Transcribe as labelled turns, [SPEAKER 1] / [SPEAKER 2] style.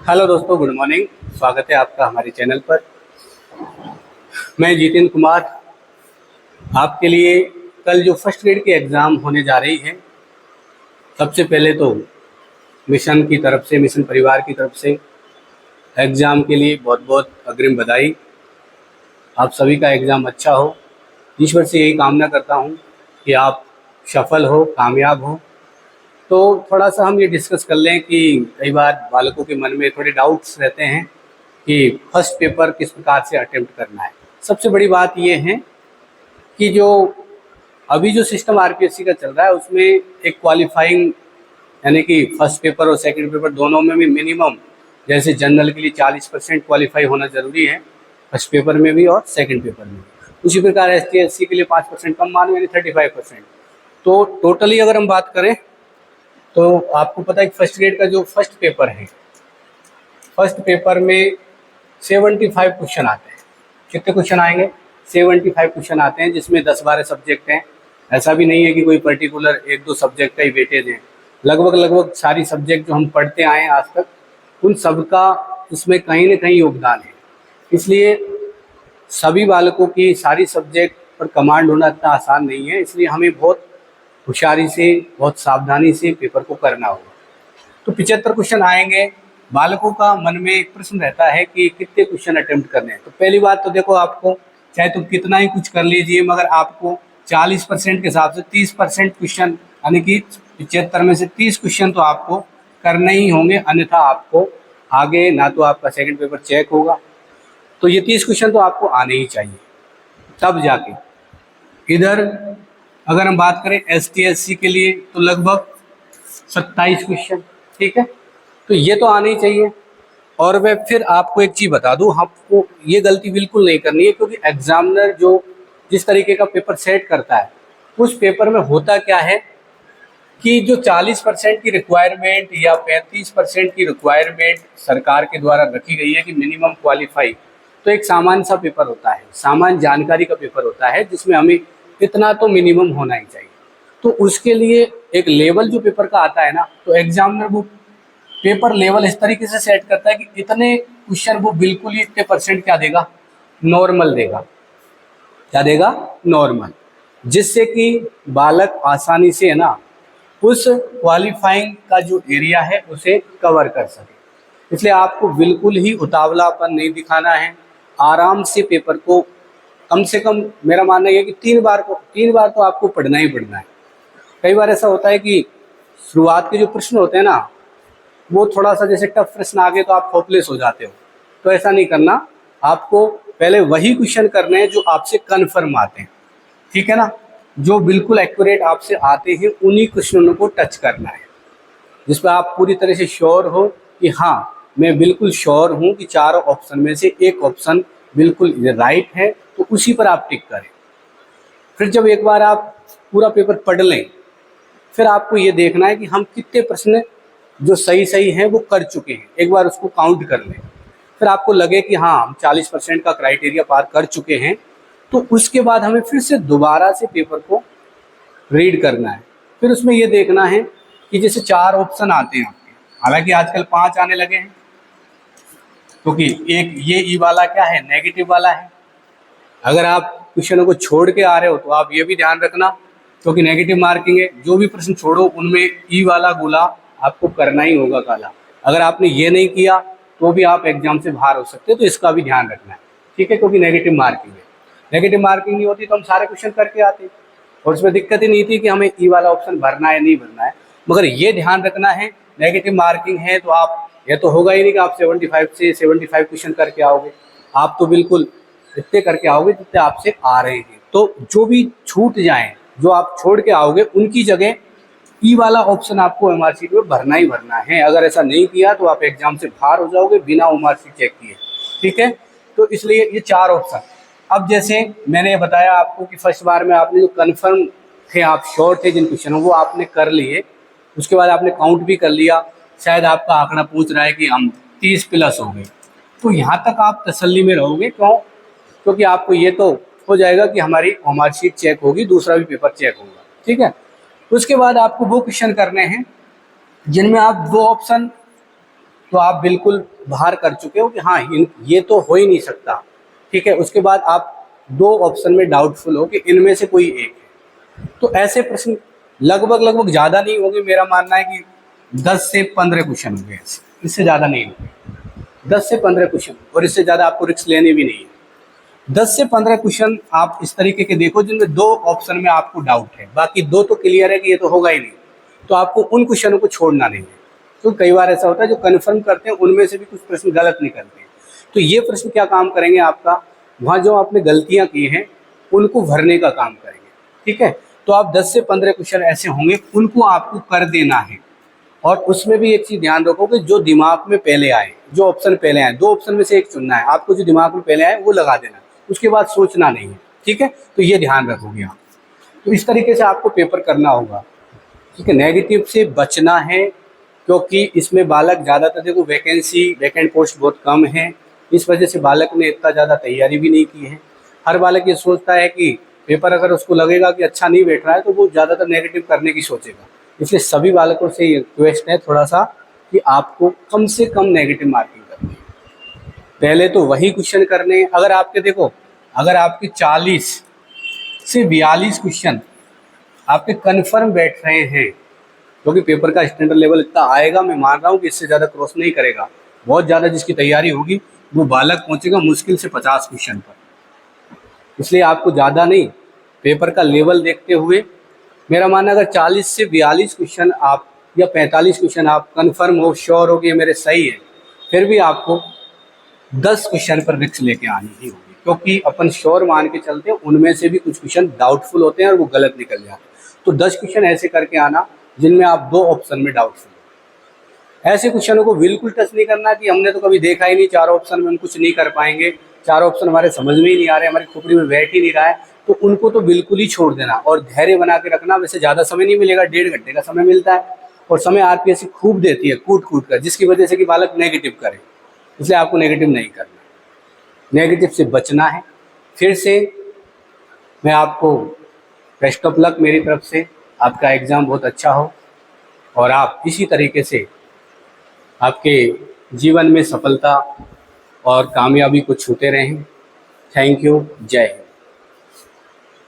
[SPEAKER 1] Hello दोस्तों, good morning. स्वागत है आपका हमारे चैनल पर। मैं जितिन कुमार आपके लिए कल जो फर्स्ट ग्रेड की एग्ज़ाम होने जा रही है, सबसे पहले तो मिशन की तरफ से, मिशन परिवार की तरफ से एग्ज़ाम के लिए बहुत बहुत अग्रिम बधाई। आप सभी का एग्ज़ाम अच्छा हो। ईश्वर से यही कामना करता हूँ कि आप सफल हो, कामयाब हो। तो थोड़ा सा हम ये डिस्कस कर लें कि कई बार बालकों के मन में थोड़े डाउट्स रहते हैं कि फर्स्ट पेपर किस प्रकार से अटेम्प्ट करना है। सबसे बड़ी बात ये है कि जो अभी जो सिस्टम आरपीएससी का चल रहा है उसमें एक क्वालिफाइंग, यानी कि फर्स्ट पेपर और सेकंड पेपर दोनों में भी मिनिमम, जैसे जनरल के लिए 40% क्वालिफाई होना ज़रूरी है फर्स्ट पेपर में भी और सेकंड पेपर में। उसी प्रकार एसटी एससी के लिए 5% कम मानो, यानी 35%। तो टोटली अगर हम बात करें तो आपको पता है कि फर्स्ट ग्रेड का जो फर्स्ट पेपर है, फर्स्ट पेपर में 75 क्वेश्चन आते हैं। कितने क्वेश्चन आएंगे? 75 क्वेश्चन आते हैं, जिसमें 10-12 सब्जेक्ट हैं। ऐसा भी नहीं है कि कोई पर्टिकुलर 1-2 सब्जेक्ट का ही वेटेज है। लगभग सारी सब्जेक्ट जो हम पढ़ते आए हैं आज तक, उन सब का उसमें कहीं न कहीं योगदान है। इसलिए सभी बालकों की सारी सब्जेक्ट पर कमांड होना इतना आसान नहीं है। इसलिए हमें बहुत होशियारी से, बहुत सावधानी से पेपर को करना होगा। तो 75 क्वेश्चन आएंगे। बालकों का मन में एक प्रश्न रहता है कि कितने क्वेश्चन अटेम्प्ट करने हैं। तो पहली बात तो देखो, आपको चाहे तुम कितना ही कुछ कर लीजिए, मगर आपको 40% के हिसाब से 30% क्वेश्चन, यानी कि 75 में से 30 क्वेश्चन तो आपको करने ही होंगे, अन्यथा आपको आगे ना तो आपका सेकंड पेपर चेक होगा। तो ये 30 क्वेश्चन तो आपको आने ही चाहिए, तब जाके। इधर अगर हम बात करें एसटी एससी के लिए तो लगभग 27 क्वेश्चन, ठीक है। तो ये तो आने ही चाहिए। और मैं फिर आपको एक चीज़ बता दूं, आपको ये गलती बिल्कुल नहीं करनी है, क्योंकि एग्जामिनर जो जिस तरीके का पेपर सेट करता है, उस पेपर में होता क्या है कि जो 40% की रिक्वायरमेंट या 35% की रिक्वायरमेंट सरकार के द्वारा रखी गई है कि मिनिमम क्वालिफाई, तो एक सामान्य सा पेपर होता है, सामान्य जानकारी का पेपर होता है, जिसमें हमें इतना तो मिनिमम होना ही चाहिए। तो उसके लिए एक लेवल जो पेपर का आता है ना, तो एग्जामिनर वो पेपर लेवल इस तरीके से सेट करता है कि इतने क्वेश्चन वो बिल्कुल ही इतने परसेंट क्या देगा, नॉर्मल देगा। क्या देगा? नॉर्मल। जिससे कि बालक आसानी से, है ना, उस क्वालिफाइंग का जो एरिया है उसे कवर कर सके। इसलिए आपको बिल्कुल ही उतावलापन नहीं दिखाना है। आराम से पेपर को, कम से कम मेरा मानना यह है कि 3 बार तो आपको पढ़ना ही पढ़ना है। कई बार ऐसा होता है कि शुरुआत के जो प्रश्न होते हैं ना, वो थोड़ा सा जैसे टफ प्रश्न आ गए तो आप होपलेस हो जाते हो। तो ऐसा नहीं करना। आपको पहले वही क्वेश्चन करने हैं जो आपसे कन्फर्म आते हैं, ठीक है ना। जो बिल्कुल एक्यूरेट आपसे आते हैं उन्हीं क्वेश्चनों को टच करना है, जिस पर आप पूरी तरह से श्योर हो कि हाँ, मैं बिल्कुल श्योर हूँ कि चारों ऑप्शन में से एक ऑप्शन बिल्कुल राइट है, तो उसी पर आप टिक करें। फिर जब एक बार आप पूरा पेपर पढ़ लें, फिर आपको ये देखना है कि हम कितने प्रश्न जो सही हैं वो कर चुके हैं। एक बार उसको काउंट कर लें, फिर आपको लगे कि हाँ, हम 40% का क्राइटेरिया पार कर चुके हैं, तो उसके बाद हमें फिर से दोबारा से पेपर को रीड करना है। फिर उसमें ये देखना है कि जैसे 4 ऑप्शन आते हैं आपके, हालांकि आजकल 5 आने लगे हैं, क्योंकि एक ये ई वाला क्या है, नेगेटिव वाला है। अगर आप क्वेश्चनों को छोड़ के आ रहे हो तो आप ये भी ध्यान रखना, क्योंकि नेगेटिव मार्किंग है। जो भी प्रश्न छोड़ो उनमें ई वाला गोला आपको करना ही होगा काला। अगर आपने ये नहीं किया तो भी आप एग्जाम से बाहर हो सकते हो, तो इसका भी ध्यान रखना है, ठीक है। क्योंकि नेगेटिव मार्किंग है। नेगेटिव मार्किंग नहीं होती तो हम सारे क्वेश्चन करके आते, और उसमें दिक्कत ही नहीं थी कि हमें ई वाला ऑप्शन भरना है नहीं भरना है। मगर ये ध्यान रखना है, नेगेटिव मार्किंग है तो आप, ये तो होगा ही नहीं कि आप 75 से 75 क्वेश्चन करके आओगे। आप तो बिल्कुल इतने करके आओगे जितने आपसे आ रहे हैं। तो जो भी छूट जाएं, जो आप छोड़ के आओगे, उनकी जगह ई वाला ऑप्शन आपको एमआर शीट में भरना ही भरना है। अगर ऐसा नहीं किया तो आप एग्जाम से बाहर हो जाओगे बिना एमआर शीट चेक किए, ठीक है। तो इसलिए ये 4 ऑप्शन। अब जैसे मैंने बताया आपको कि फर्स्ट बार में आपने जो कन्फर्म थे, आप श्योर थे जिन क्वेश्चनों, वो आपने कर लिए। उसके बाद आपने काउंट भी कर लिया। शायद आपका आंकड़ा पूछ रहा है कि हम 30 प्लस हो गए, तो यहाँ तक आप तसल्ली में रहोगे। क्यों? क्योंकि आपको ये तो हो जाएगा कि हमारी एमआर शीट चेक होगी, दूसरा भी पेपर चेक होगा, ठीक है। उसके बाद आपको वो क्वेश्चन करने हैं जिनमें आप 2 ऑप्शन तो आप बिल्कुल बाहर कर चुके हो कि हाँ ये तो हो ही नहीं सकता, ठीक है। उसके बाद आप दो ऑप्शन में डाउटफुल हो कि इनमें से कोई एक है। तो ऐसे प्रश्न लगभग ज़्यादा नहीं होंगे, मेरा मानना है कि 10 से 15 क्वेश्चन होंगे ऐसे, इससे ज़्यादा नहीं होंगे। 10 से 15 क्वेश्चन, और इससे ज़्यादा आपको रिस्क लेने भी नहीं है। 10 से 15 क्वेश्चन आप इस तरीके के देखो जिनमें दो ऑप्शन में आपको डाउट है, बाकी दो तो क्लियर है कि ये तो होगा ही नहीं, तो आपको उन क्वेश्चनों को छोड़ना नहीं है। तो कई बार ऐसा होता है जो कन्फर्म करते हैं उनमें से भी कुछ प्रश्न गलत निकलते हैं, तो ये प्रश्न क्या काम करेंगे आपका, वहाँ जो आपने गलतियाँ की हैं उनको भरने का काम करेंगे, ठीक है। तो आप 10 से 15 क्वेश्चन ऐसे होंगे, उनको आपको कर देना है। और उसमें भी एक चीज़ ध्यान रखो कि जो दिमाग में पहले आए, जो ऑप्शन पहले आए, दो ऑप्शन में से एक चुनना है आपको, जो दिमाग में पहले आए वो लगा देना, उसके बाद सोचना नहीं है, ठीक है। तो ये ध्यान रखोगे आप। तो इस तरीके से आपको पेपर करना होगा, ठीक है। नेगेटिव से बचना है, क्योंकि इसमें बालक ज़्यादातर, देखो वैकेंट पोस्ट बहुत कम है, इस वजह से बालक ने इतना ज़्यादा तैयारी भी नहीं की है। हर बालक ये सोचता है कि पेपर अगर उसको लगेगा कि अच्छा नहीं बैठ रहा है तो वो ज़्यादातर नेगेटिव करने की सोचेगा। इसलिए सभी बालकों से ये रिक्वेस्ट है थोड़ा सा कि आपको कम से कम नेगेटिव मार्किंग करनी है। पहले तो वही क्वेश्चन करने हैं। अगर आपके देखो, अगर आपके 40 से 42 क्वेश्चन आपके कन्फर्म बैठ रहे हैं, क्योंकि पेपर का स्टैंडर्ड लेवल इतना आएगा, मैं मान रहा हूँ कि इससे ज़्यादा क्रॉस नहीं करेगा। बहुत ज़्यादा जिसकी तैयारी होगी वो बालक पहुँचेगा मुश्किल से 50 क्वेश्चन पर। इसलिए आपको ज़्यादा नहीं, पेपर का लेवल देखते हुए मेरा मानना अगर 40 से 42 क्वेश्चन आप या 45 क्वेश्चन आप कन्फर्म हो, श्योर हो कि ये मेरे सही है, फिर भी आपको 10 क्वेश्चन पर रिस्क लेके आनी ही होगी, क्योंकि अपन श्योर मान के चलते हैं उनमें से भी कुछ क्वेश्चन डाउटफुल होते हैं और वो गलत निकल जाते हैं। तो 10 क्वेश्चन ऐसे करके आना जिनमें आप दो ऑप्शन में डाउटफुल हो। ऐसे क्वेश्चनों को बिल्कुल टच नहीं करना कि हमने तो कभी देखा ही नहीं, चार ऑप्शन में हम कुछ नहीं कर पाएंगे, चार ऑप्शन हमारे समझ में ही नहीं आ रहे, हमारी खोपड़ी में बैठ ही नहीं रहा है, तो उनको तो बिल्कुल ही छोड़ देना और धैर्य बना के रखना। वैसे ज़्यादा समय नहीं मिलेगा, 1.5 घंटे का समय मिलता है, और समय आरपीएससी खूब देती है कूट कर, जिसकी वजह से कि बालक नेगेटिव करे। इसलिए आपको नेगेटिव नहीं करना, नेगेटिव से बचना है। फिर से मैं आपको बेस्ट ऑफ लक मेरी तरफ से, आपका एग्ज़ाम बहुत अच्छा हो और आप इसी तरीके से आपके जीवन में सफलता और कामयाबी को छूते रहें। Thank you. जय हिंद।